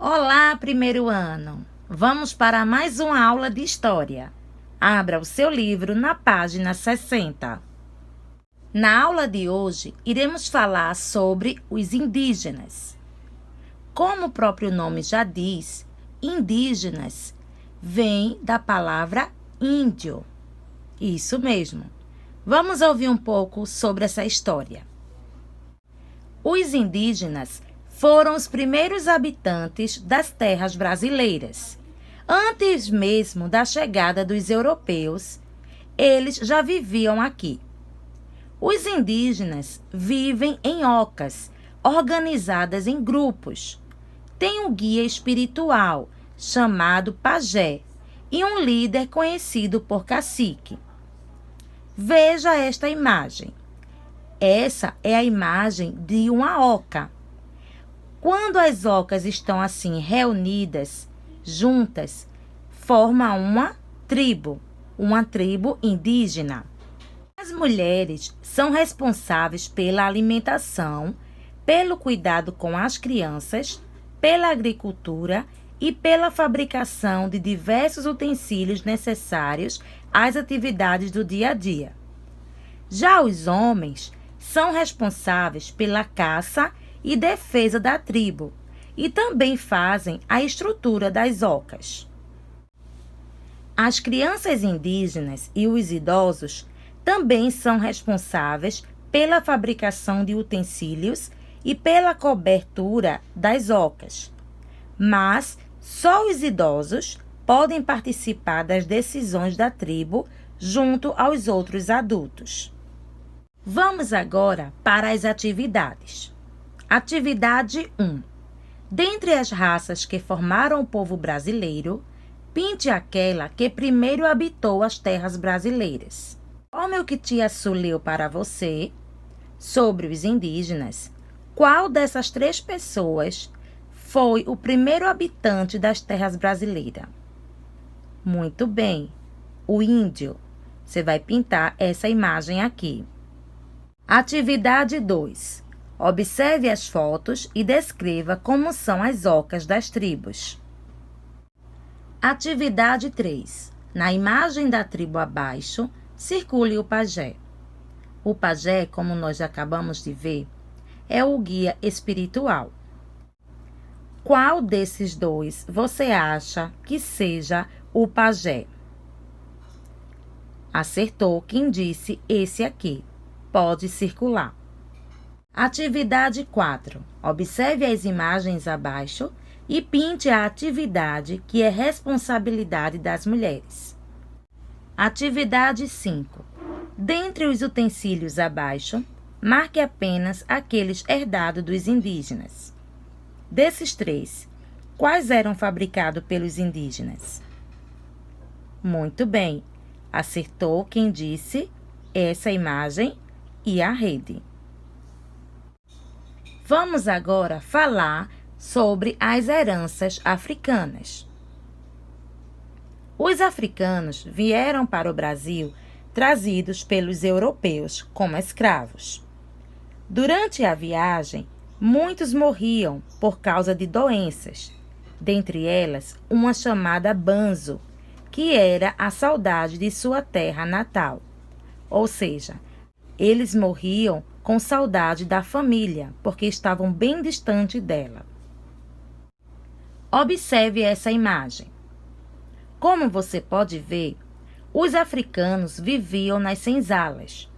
Olá, primeiro ano! Vamos para mais uma aula de história. Abra o seu livro na página 60. Na aula de hoje, iremos falar sobre os indígenas. Como o próprio nome já diz, indígenas vem da palavra índio. Isso mesmo. Vamos ouvir um pouco sobre essa história. Os indígenas foram os primeiros habitantes das terras brasileiras. Antes mesmo da chegada dos europeus, eles já viviam aqui. Os indígenas vivem em ocas, organizadas em grupos. Tem um guia espiritual, chamado pajé, e um líder conhecido por cacique. Veja esta imagem. Essa é a imagem de uma oca. Quando as ocas estão assim reunidas, juntas, forma uma tribo indígena. As mulheres são responsáveis pela alimentação, pelo cuidado com as crianças, pela agricultura e pela fabricação de diversos utensílios necessários às atividades do dia a dia. Já os homens são responsáveis pela caça e defesa da tribo, e também fazem a estrutura das ocas. As crianças indígenas e os idosos também são responsáveis pela fabricação de utensílios e pela cobertura das ocas. Mas só os idosos podem participar das decisões da tribo junto aos outros adultos. Vamos agora para as atividades. Atividade 1. Dentre as raças que formaram o povo brasileiro, pinte aquela que primeiro habitou as terras brasileiras. Como o que tia Su leu para você sobre os indígenas, qual dessas 3 pessoas foi o primeiro habitante das terras brasileiras? Muito bem, o índio. Você vai pintar essa imagem aqui. Atividade 2. Observe as fotos e descreva como são as ocas das tribos. Atividade 3. Na imagem da tribo abaixo, circule o pajé. O pajé, como nós acabamos de ver, é o guia espiritual. Qual desses 2 você acha que seja o pajé? Acertou quem disse esse aqui. Pode circular. Atividade 4. Observe as imagens abaixo e pinte a atividade que é responsabilidade das mulheres. Atividade 5. Dentre os utensílios abaixo, marque apenas aqueles herdados dos indígenas. Desses 3, quais eram fabricados pelos indígenas? Muito bem. Acertou quem disse essa imagem e a rede. Vamos agora falar sobre as heranças africanas. Os africanos vieram para o Brasil trazidos pelos europeus como escravos. Durante a viagem, muitos morriam por causa de doenças, dentre elas uma chamada banzo, que era a saudade de sua terra natal. Ou seja, eles morriam com saudade da família, porque estavam bem distante dela. Observe essa imagem. Como você pode ver, os africanos viviam nas senzalas.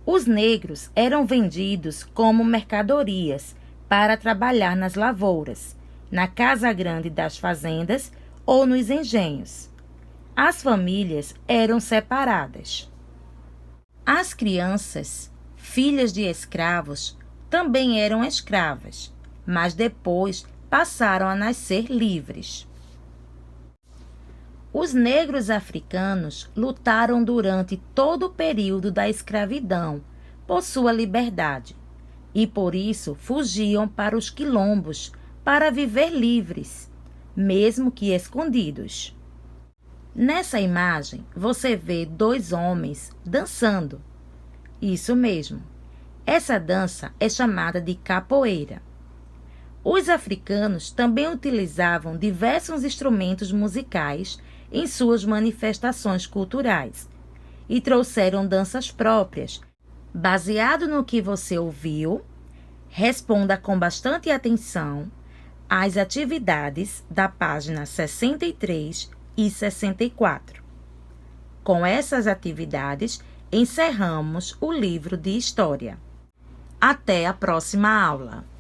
Os negros eram vendidos como mercadorias para trabalhar nas lavouras, na casa grande das fazendas ou nos engenhos. As famílias eram separadas. As crianças, filhas de escravos, também eram escravas, mas depois passaram a nascer livres. Os negros africanos lutaram durante todo o período da escravidão por sua liberdade e por isso fugiam para os quilombos para viver livres, mesmo que escondidos. Nessa imagem, você vê 2 homens dançando. Isso mesmo. Essa dança é chamada de capoeira. Os africanos também utilizavam diversos instrumentos musicais em suas manifestações culturais e trouxeram danças próprias. Baseado no que você ouviu, responda com bastante atenção às atividades da página 63 e 64. Com essas atividades, encerramos o livro de História. Até a próxima aula!